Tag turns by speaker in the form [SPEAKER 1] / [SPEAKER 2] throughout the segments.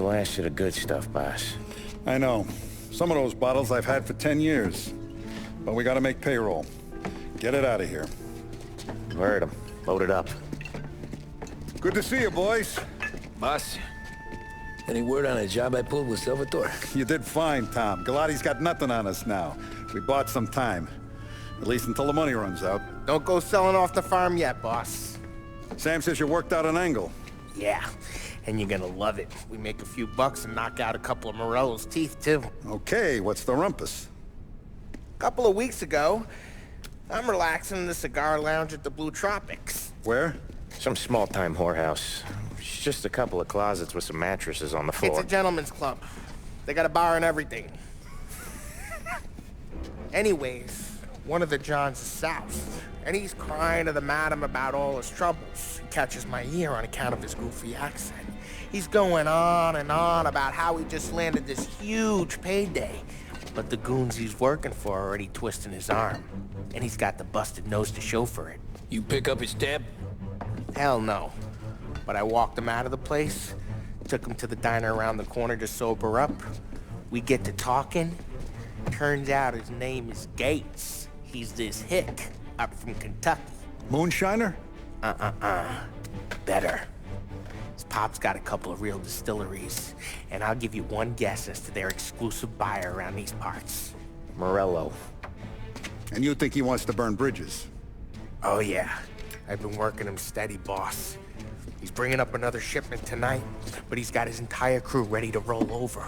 [SPEAKER 1] the last of the good stuff, boss.
[SPEAKER 2] I know. Some of those bottles I've had for 10 years. But we gotta make payroll. Get it out of here.
[SPEAKER 1] Heard him. Load it up.
[SPEAKER 2] Good to see you, boys.
[SPEAKER 3] Boss, any word on a job I pulled with Salvatore?
[SPEAKER 2] You did fine, Tom. Galati's got nothing on us now. We bought some time. At least until the money runs out.
[SPEAKER 4] Don't go selling off the farm yet, boss.
[SPEAKER 2] Sam says you worked out an angle.
[SPEAKER 4] Yeah, and you're gonna love it. We make a few bucks and knock out a couple of Morello's teeth, too.
[SPEAKER 2] Okay, what's the rumpus?
[SPEAKER 4] A couple of weeks ago, I'm relaxing in the cigar lounge at the Blue Tropics.
[SPEAKER 2] Where?
[SPEAKER 1] Some small-time whorehouse. It's just a couple of closets with some mattresses on the floor.
[SPEAKER 4] It's a gentleman's club. They got a bar and everything. Anyways, one of the Johns is south, and he's crying to the madam about all his troubles. He catches my ear on account of his goofy accent. He's going on and on about how he just landed this huge payday, but the goons he's working for are already twisting his arm, and he's got the busted nose to show for it.
[SPEAKER 3] You pick up his tab?
[SPEAKER 4] Hell no. But I walked him out of the place, took him to the diner around the corner to sober up. We get to talking. Turns out his name is Gates. He's this hick up from Kentucky.
[SPEAKER 2] Moonshiner?
[SPEAKER 4] Better. His pop's got a couple of real distilleries, and I'll give you one guess as to their exclusive buyer around these parts.
[SPEAKER 1] Morello.
[SPEAKER 2] And you think he wants to burn bridges?
[SPEAKER 4] Oh yeah. I've been working him steady, boss. He's bringing up another shipment tonight, but he's got his entire crew ready to roll over.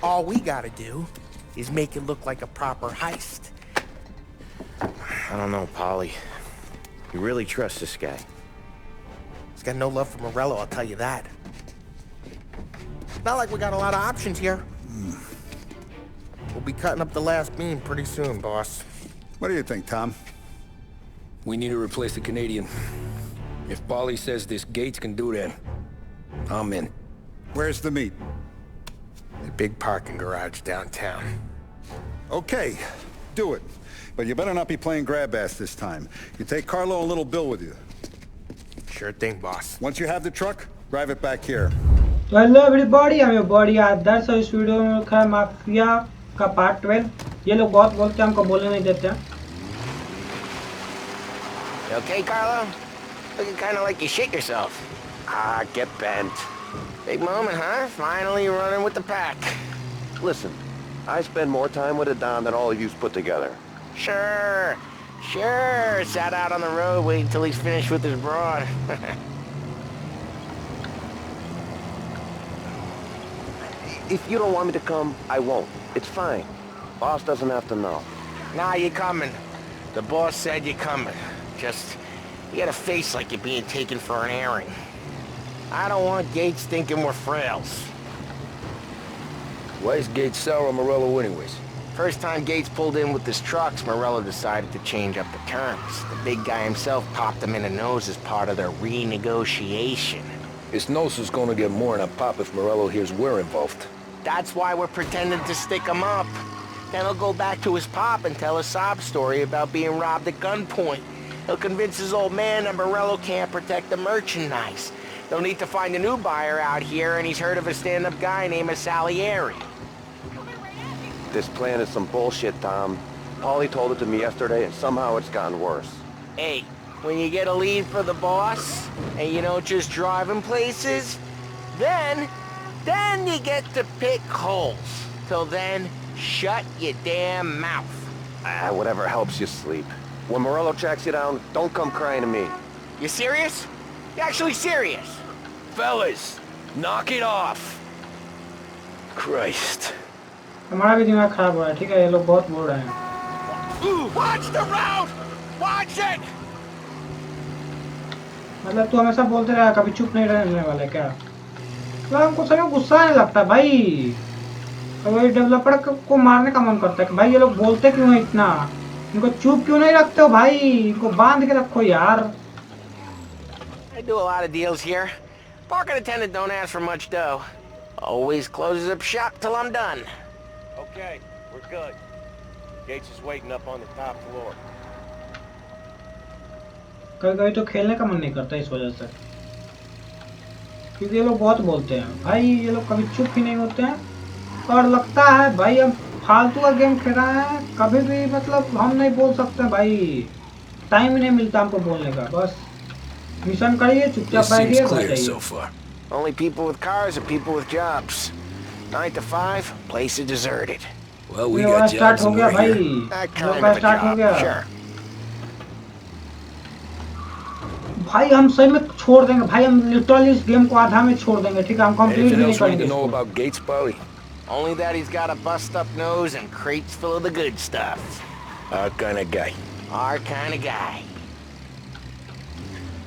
[SPEAKER 4] All we gotta do is make it look like a proper heist.
[SPEAKER 1] I don't know, Polly. You really trust this guy?
[SPEAKER 4] He's got no love for Morello, I'll tell you that. It's not like we got a lot of options here. We'll be cutting up the last beam pretty soon, boss.
[SPEAKER 2] What do you think, Tom?
[SPEAKER 3] We need to replace the Canadian. If Polly says this Gates can do that, I'm in.
[SPEAKER 2] Where's the meet?
[SPEAKER 4] The big parking garage downtown.
[SPEAKER 2] Okay, do it. But you better not be playing grab ass this time. You take Carlo and Little Bill with you.
[SPEAKER 4] Sure thing, boss.
[SPEAKER 2] Once you have the truck, drive it back here.
[SPEAKER 5] तो hello everybody, I'm your buddy आदर्श और इस video में रखा है mafia का part 12। ये लोग बहुत बोलते हैं, हमको बोलने नहीं देते हैं।
[SPEAKER 4] You okay, Carlo? Looking kind of like you shit yourself.
[SPEAKER 1] Ah, get bent.
[SPEAKER 4] Big moment, huh? Finally running with the pack.
[SPEAKER 6] Listen, I spend more time with a Don than all of you put together.
[SPEAKER 4] Sure. Sat out on the road waiting till he's finished with his broad.
[SPEAKER 6] If you don't want me to come, I won't. It's fine. Boss doesn't have to know.
[SPEAKER 4] Nah, you're coming. The boss said you're coming. Just, you got a face like you're being taken for an airing. I don't want Gates thinking we're frails.
[SPEAKER 3] Why is Gates sour on Morello anyways?
[SPEAKER 4] First time Gates pulled in with his trucks, Morello decided to change up the terms. The big guy himself popped him in the nose as part of their renegotiation.
[SPEAKER 3] His nose is gonna get more than a pop if Morello hears we're involved.
[SPEAKER 4] That's why we're pretending to stick him up. Then he'll go back to his pop and tell a sob story about being robbed at gunpoint. He'll convince his old man that Morello can't protect the merchandise. They'll need to find a new buyer out here, and he's heard of a stand-up guy named Salieri.
[SPEAKER 6] This plan is some bullshit, Tom. Paulie told it to me yesterday, and somehow it's gotten worse.
[SPEAKER 4] Hey, when you get a lead for the boss, and you don't just drive him places, then you get to pick holes. Till then, shut your damn mouth.
[SPEAKER 6] Whatever helps you sleep. When Morello tracks you down, don't come crying to me.
[SPEAKER 4] You serious? You actually serious?
[SPEAKER 3] Fellas, knock it off. Christ.
[SPEAKER 5] हमारा भी दिमाग खराब हो रहा है, ठीक है? ये लोग बहुत बोल रहे हैं।
[SPEAKER 4] Watch the road! Watch it!
[SPEAKER 5] मतलब तू हमेशा बोलते रहा, कभी चुप नहीं रहने वाला है क्या? तो हमको सभी गुस्सा आने लगता है भाई। कभी डेवलपर को मारने का मन करता है कि भाई ये लोग बोलते क्यों हैं इतना? इनको चुप क्यों नहीं रखते हो भाई? इनको बांध के रखो यार।
[SPEAKER 4] I do a lot of deals here. Parking attendant don't ask for much dough. Always closes up shop till I'm done.
[SPEAKER 6] Okay, we're good. Gates is waiting up on the top floor.
[SPEAKER 5] कभी-कभी तो खेलने का मन नहीं करता इस वजह से। क्योंकि ये लोग बहुत बोलते हैं भाई, ये लोग कभी चुप ही नहीं होते हैं। और लगता है भाई हम फालतू का गेम खेल रहे हैं, कभी भी मतलब हम नहीं बोल सकते भाई, टाइम ही नहीं मिलता हमको बोलने का। बस मिशन करिए, चुपचाप
[SPEAKER 3] This seems
[SPEAKER 5] बैठिए, घर
[SPEAKER 3] clear
[SPEAKER 5] जाइए।
[SPEAKER 3] so far.
[SPEAKER 1] Only people with cars are people with jobs. 9 to 5, place is deserted.
[SPEAKER 3] Well, we
[SPEAKER 5] ये वाला
[SPEAKER 3] got
[SPEAKER 5] स्टार्ट
[SPEAKER 3] jobs
[SPEAKER 5] हो
[SPEAKER 3] and
[SPEAKER 5] गया
[SPEAKER 3] we're
[SPEAKER 5] भाई,
[SPEAKER 3] here.
[SPEAKER 1] That
[SPEAKER 5] लोग
[SPEAKER 1] kind
[SPEAKER 5] का
[SPEAKER 1] of a
[SPEAKER 5] स्टार्ट हो
[SPEAKER 1] job,
[SPEAKER 5] गया।
[SPEAKER 1] sure.
[SPEAKER 5] भाई हम सही में छोड़ देंगे भाई, हम लिटरली इस गेम को आधा में छोड़ देंगे, ठीक है? हम कंप्लीट
[SPEAKER 3] Anything
[SPEAKER 5] भी नहीं
[SPEAKER 3] else we need
[SPEAKER 5] करेंगे
[SPEAKER 3] to know
[SPEAKER 5] इसको।
[SPEAKER 3] about Gates, Polly?
[SPEAKER 1] Only that he's got a bust-up nose and crates full of the good stuff.
[SPEAKER 3] Our kind of guy.
[SPEAKER 1] Our kind of guy.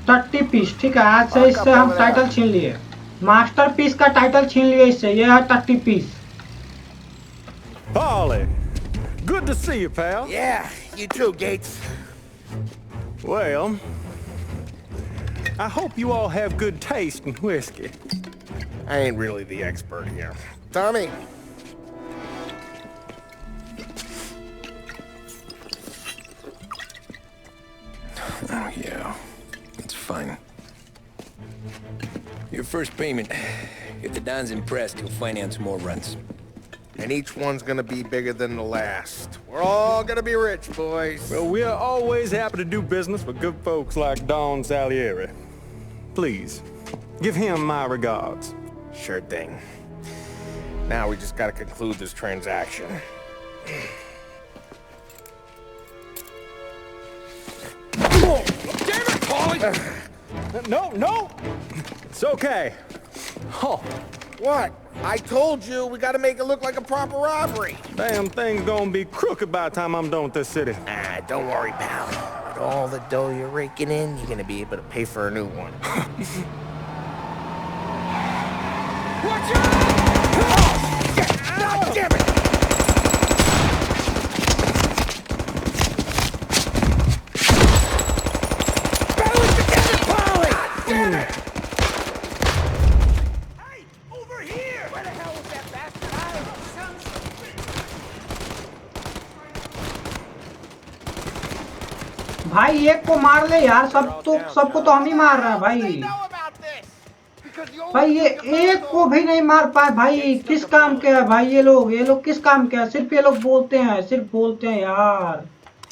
[SPEAKER 5] 30 piece, ठीक है? आज से इससे हम title छीन लिए, मास्टर पीस का टाइटल छीन लिए इससे। ये है 30 piece.
[SPEAKER 2] Polly, good to see you, pal.
[SPEAKER 4] Yeah, you too, Gates.
[SPEAKER 2] Well, I hope you all have good taste in whiskey.
[SPEAKER 4] I ain't really the expert here. Tommy.
[SPEAKER 3] Oh, yeah. It's fine. Your first payment. If the Don's impressed, he'll finance more runs.
[SPEAKER 4] And each one's gonna be bigger than the last. We're all gonna be rich, boys.
[SPEAKER 2] Well, we are always happy to do business with good folks like Don Salieri. Please, give him my regards.
[SPEAKER 4] Sure thing. Now we just gotta conclude this transaction. Oh, damn it, Paulie!
[SPEAKER 2] No! It's okay. Oh,
[SPEAKER 4] What? I told you we gotta make it look like a proper robbery.
[SPEAKER 2] damn thing's gonna be crooked by the time I'm done with this city.
[SPEAKER 4] Ah, don't worry, pal. With all the dough you're raking in, you're gonna be able to pay for a new one. Watch out! God damn it! Battle it together, Polly! God damn it! Hey, over here! Where the hell was that bastard?
[SPEAKER 5] भाई एक को मार ले यार, सबको तो हम ही मार रहे हैं भाई। भाई ये एक को भी नहीं मार पाए भाई, किस काम के है भाई ये लोग किस काम के है? सिर्फ ये लोग बोलते हैं, सिर्फ बोलते हैं यार।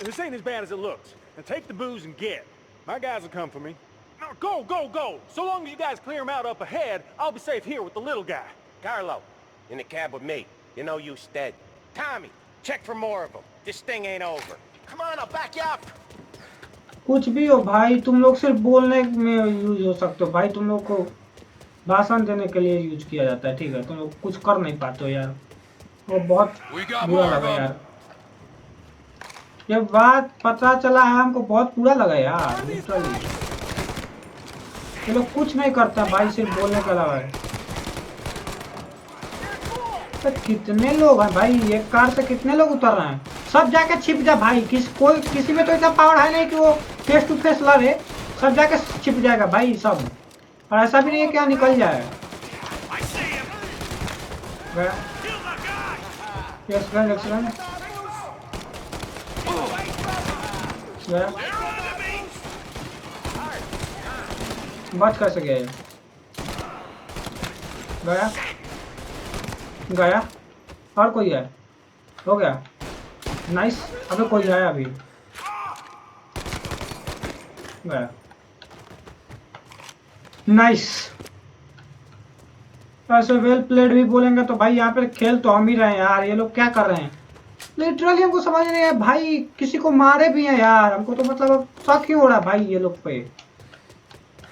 [SPEAKER 7] This ain't as bad as it looks. Now take the booze and get. My guys will come for me. Now go! So long as you guys clear them out up ahead, I'll be safe here with the little guy.
[SPEAKER 1] Carlo, in the cab with me. You know you stead. Tommy, check for more of them. This thing ain't over. Come on, I'll back you up.
[SPEAKER 5] कुछ भी हो भाई, तुम लोग सिर्फ बोलने में use हो सकते हो भाई, तुम लोग को भाषण देने के लिए यूज किया जाता है, ठीक है? तुम लोग कुछ कर नहीं पाते हो यार, वो बहुत बुरा लगा यार। ये बात पता चला है हमको, बहुत बुरा लगा यार लिटरली। ये लोग कुछ नहीं करते हैं भाई, सिर्फ बोलने के अलावा। तो कितने लोग हैं भाई, एक कार से कितने लोग उतर रहे हैं? सब जाके छिप जा भाई, किसी में तो इतना पावर है नहीं कि वो फेस टू फेस लड़े, सब जाके छिप जाएगा भाई सब। और ऐसा भी नहीं है कि यहाँ निकल जाए। बच कैसे गया? गया और कोई है? हो गया, नाइस। अबे कोई है अभी, गया, नाइस। ऐसे वेल प्लेड भी बोलेंगे तो भाई यहाँ पे खेल तो हम ही रहे हैं यार। ये लोग क्या कर रहे हैं लिटरली हमको समझ नहीं है भाई। किसी को मारे भी हैं यार, हमको तो मतलब शक ही हो रहा है भाई ये लोग पे।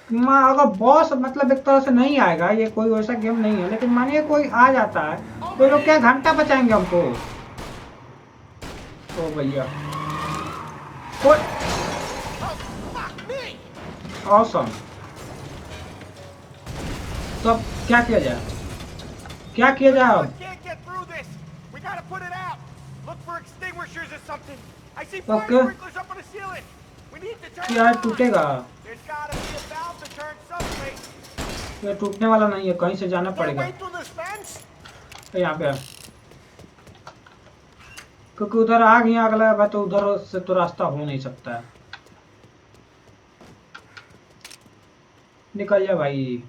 [SPEAKER 5] अगर बॉस मतलब एक तरह से नहीं आएगा, ये कोई वैसा गेम नहीं है, लेकिन मानिए कोई आ जाता है तो ये लोग क्या घंटा बचाएंगे हमको? ओ भैया, ऑसम। तो अब क्या किया जाए, क्या किया जाए अब? ओके, क्या टूटेगा? ये टूटने वाला नहीं है, कहीं से जाना पड़ेगा। यहाँ पे क्योंकि उधर आग ही आग लगा है, तो उधर से तो रास्ता हो नहीं सकता है। निकल जा भाई।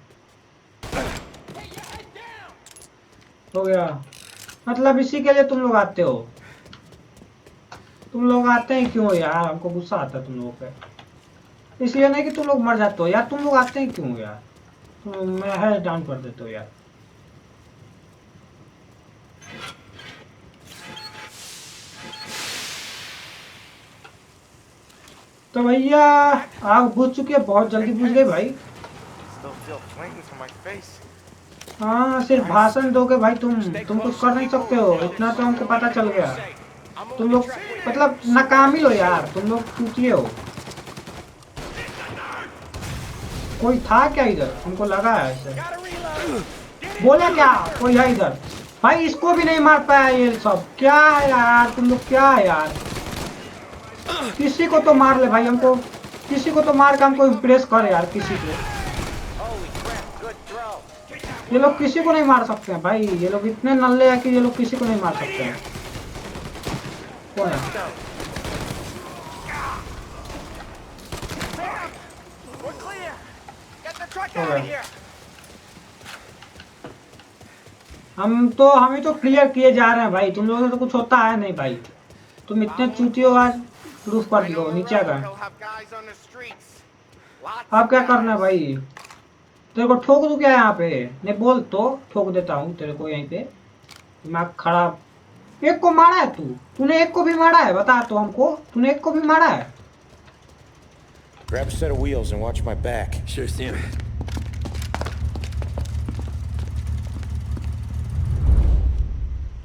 [SPEAKER 5] हो गया। मतलब इसी के लिए तुम लोग आते हो? तुम लोग आते हैं क्यों यार? हमको गुस्सा आता है तुम लोगों पे। इसलिए नहीं कि तुम लोग मर जाते हो यार, तुम लोग आते हैं क्यों यार? तुम मैं है डाउन कर देते हो यार। तो भैया आग बुझ चुकी है, बहुत जल्दी बुझ गई भाई।
[SPEAKER 4] Still feel flames on my face.
[SPEAKER 5] हाँ सिर्फ भाषण दोगे भाई, तुम कुछ कर नहीं सकते हो, इतना तो हमको पता चल गया। तुम लोग मतलब नाकामिल हो यार, तुम लोग चूतिए हो। कोई था क्या इधर? हमको लगा है ऐसे। बोले क्या कोई है इधर? भाई इसको भी नहीं मार पाया ये सब, क्या है यार तुम लोग, क्या है यार? किसी को तो मार ले भाई, हमको किसी को तो मार के हमको इम्प्रेस कर यार, किसी को। ये लोग किसी को नहीं मार सकते हैं भाई, ये लोग इतने नल्ले हैं कि ये लोग किसी को नहीं मार सकते हैं। कौन है? हमें तो क्लियर किए जा रहे हैं भाई, तुम लोगों से तो कुछ होता है नहीं भाई। तुम इतने चूती हो, आज प्रूफ कर दो नीचे आ गए। अब क्या करना है भाई? तेरे को ठोक दूं क्या यहाँ पे? नहीं बोल तो ठोक देता हूँ तेरे को यहीं पे। दिमाग खराब। एक को मारा है तूने एक को भी मारा है? बता तो हमको, तूने एक को भी मारा है?
[SPEAKER 1] Grab a set of wheels and watch my back.
[SPEAKER 3] Sure, Sam.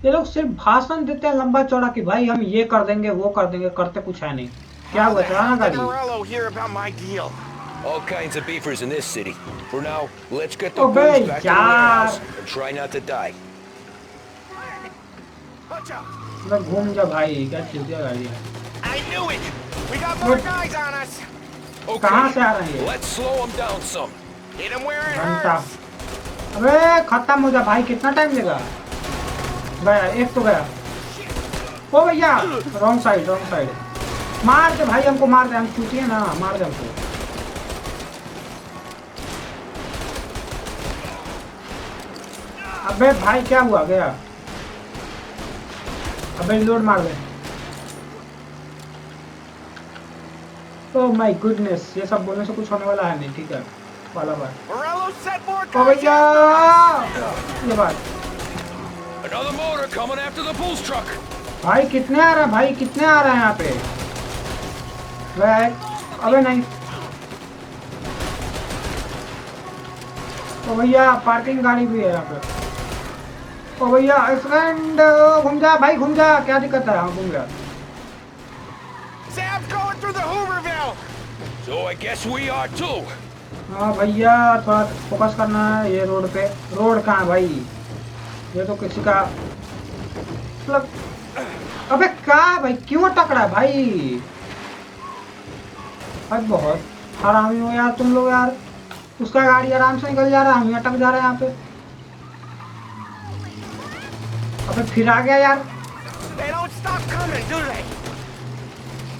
[SPEAKER 5] ये लोग सिर्फ भाषण देते हैं लंबा चौड़ा कि भाई हम ये कर देंगे वो कर देंगे, करते कुछ है नहीं। क्या हुआ, चलाना गाड़ी?
[SPEAKER 4] Morello hear about my deal.
[SPEAKER 3] All kinds of beefers in this city. For now, let's get the
[SPEAKER 5] Obey,
[SPEAKER 3] booze back to the
[SPEAKER 5] yaar.
[SPEAKER 3] warehouse and try not to die.
[SPEAKER 5] मैं घूम जा भाई, क्या चीज़ है गाड़ी है?
[SPEAKER 4] I knew it. We got more guys on us.
[SPEAKER 5] कहाँ से आ रहे हैं ये?
[SPEAKER 3] Let's slow them down some.
[SPEAKER 4] Hit him where it
[SPEAKER 5] घंटा।
[SPEAKER 4] hurts.
[SPEAKER 5] अबे खत्म हो जा भाई, कितना टाइम लेगा? गया एक तो गया। ओ भैया रॉन्ग साइड। मार दे भाई, हमको मार दे, हम चूतिए ना, मार दे हमको। अबे भाई क्या हुआ, गया? अबे लोड मार दे। ओह माय गुडनेस, ये सब बोलने से कुछ होने वाला है नहीं, ठीक है वाला बात।
[SPEAKER 4] Morello set more
[SPEAKER 5] ओ
[SPEAKER 4] guys.
[SPEAKER 5] भैया ये बात।
[SPEAKER 3] Another motor coming after the bulls truck.
[SPEAKER 5] भाई कितने आ रहे हैं भाई, कितने आ रहे हैं यहाँ पे? अबे नहीं। ओ भैया पार्किंग गाड़ी भी है यहाँ पे। ओ भैया फ्रेंड घूम जा भाई, घूम जा, क्या दिक्कत है? हाँ घूम गया।
[SPEAKER 4] Sam's going through the Hooverville.
[SPEAKER 3] So I guess we are too.
[SPEAKER 5] हाँ भैया थोड़ा फोकस करना है ये रोड पे। रोड कहाँ है भाई? ये तो किसी का मतलब। अबे क्या भाई, क्यों टकरा भाई? भाई बहुत हरामी हो यार तुम लोग यार। उसका गाड़ी आराम से निकल जा रहा है, हम अटक जा रहे हैं यहाँ पे। अबे फिर आ गया यार।
[SPEAKER 4] They don't stop coming, do they?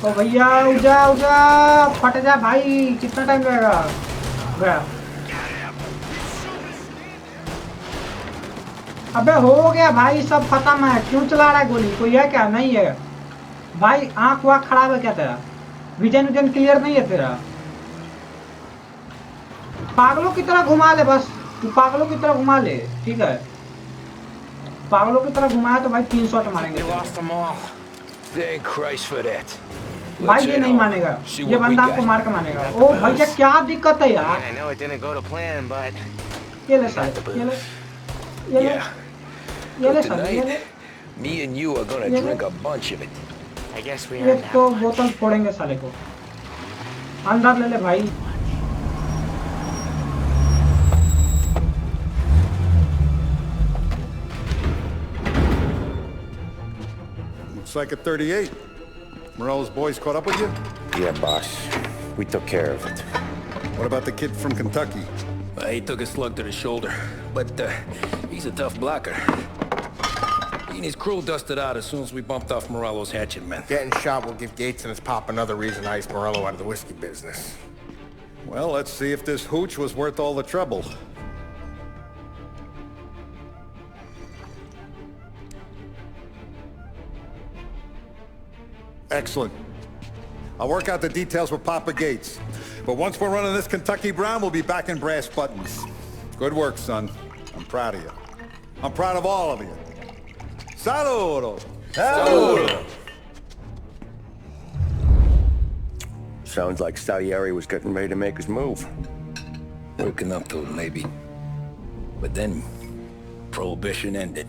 [SPEAKER 5] तो भैया उजा फट जा भाई, कितना टाइम लगेगा? गया। अबे हो गया भाई, सब खत्म है। क्यों चला रहा है गोली? कोई है क्या? नहीं है भाई। आंख वाख खराब है क्या तेरा? विजन क्लियर नहीं है तेरा? पागलों की तरह घुमा ले बस, तू पागलों की तरह घुमा ले, ठीक है? पागलों की तरह घुमाया तो भाई 3 शॉट मारेंगे।
[SPEAKER 4] You lost them all.
[SPEAKER 3] Thank Christ for that.
[SPEAKER 5] भाई ये नहीं मानेगा, ये बंदा आपको मार के मानेगा। ओ भैया क्या दिक्कत है यार?
[SPEAKER 4] I know it didn't go to plan, but
[SPEAKER 5] ये ले साले, ये ले
[SPEAKER 3] Yeah.
[SPEAKER 5] ये ले
[SPEAKER 3] But
[SPEAKER 5] साले, ये ले।
[SPEAKER 3] tonight, me and you are gonna
[SPEAKER 5] Yeah.
[SPEAKER 3] drink a bunch of it.
[SPEAKER 4] I guess we are
[SPEAKER 5] एक
[SPEAKER 4] now.
[SPEAKER 5] तो बोतल फोड़ेंगे साले को। अंदर ले ले भाई।
[SPEAKER 8] Looks like a 38. Morello's boys caught up with you?
[SPEAKER 1] Yeah, boss. We took care of it.
[SPEAKER 8] What about the kid from Kentucky?
[SPEAKER 3] He took a slug to the shoulder, but he's a tough blocker. He and his crew dusted out as soon as we bumped off Morello's hatchet men.
[SPEAKER 4] Getting shot will give Gates and his pop another reason to ice Morello out of the whiskey business.
[SPEAKER 8] Well, let's see if this hooch was worth all the trouble. Excellent. I'll work out the details with Papa Gates. But once we're running this Kentucky Brown, we'll be back in brass buttons. Good work, son. I'm proud of you. I'm proud of all of you. Saludo!
[SPEAKER 6] Saludo! Sounds like Salieri was getting ready to make his move.
[SPEAKER 3] Working up to it, maybe. But then, Prohibition ended.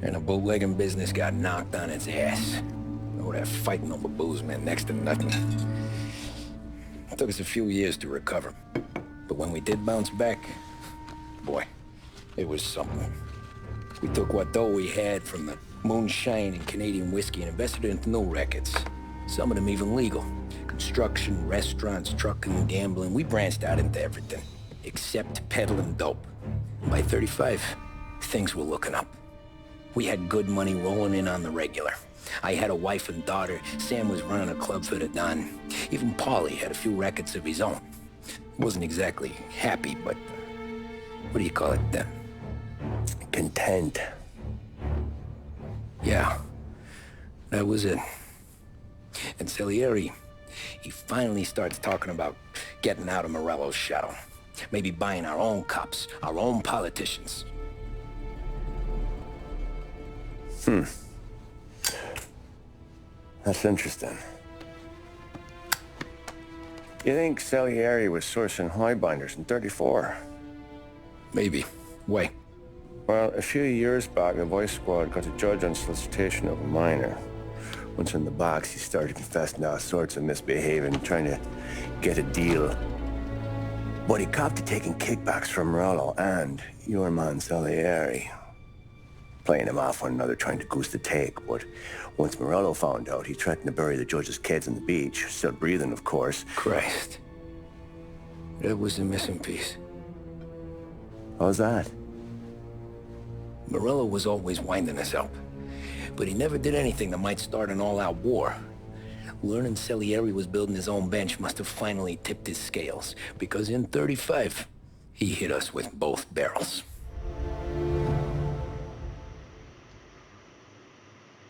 [SPEAKER 3] And the bootlegging business got knocked on its ass. Oh, that fighting over booze meant next to nothing. It took us a few years to recover. But when we did bounce back, boy, it was something. We took what dough we had from the moonshine and Canadian whiskey and invested it into new rackets. Some of them even legal. Construction, restaurants, trucking, gambling. We branched out into everything, except peddling dope. And by 35, things were looking up. We had good money rolling in on the regular. I had a wife and daughter. Sam was running a club for the Don. Even Paulie had a few rackets of his own. Wasn't exactly happy, but what do you call it then?
[SPEAKER 6] Content.
[SPEAKER 3] Yeah, that was it. And Salieri, he finally starts talking about getting out of Morello's shadow. Maybe buying our own cops, our own politicians.
[SPEAKER 6] That's interesting. You think Salieri was sourcing highbinders in 34?
[SPEAKER 3] Maybe. Why?
[SPEAKER 6] Well, a few years back, the Vice Squad got a judge on solicitation of a minor. Once in the box, he started confessing all sorts of misbehaving, trying to get a deal. But he copped to taking kickbacks from Morello and your man Salieri. Playing him off one another, trying to goose the take. But once Morello found out, he threatened to bury the judge's kids on the beach. Still breathing, of course.
[SPEAKER 3] Christ. That was the missing piece.
[SPEAKER 6] How's that?
[SPEAKER 3] Morello was always winding us up. But he never did anything that might start an all-out war. Learning Salieri was building his own bench must have finally tipped his scales. Because in 35, he hit us with both barrels.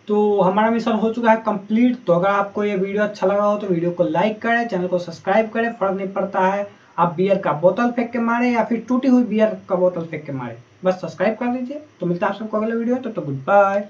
[SPEAKER 5] तो हमारा mission हो चुका है complete. तो अगर आपको ये video अच्छा लगा हो तो वीडियो को लाइक करें, चैनल को सब्सक्राइब करें। फर्क नहीं पड़ता है आप बियर का बोतल फेंक के मारे या फिर टूटी हुई बियर का बोतल फेंक के मारे, बस सब्सक्राइब कर दीजिए। तो मिलता है आप सबको अगले वीडियो, तो गुड बाय।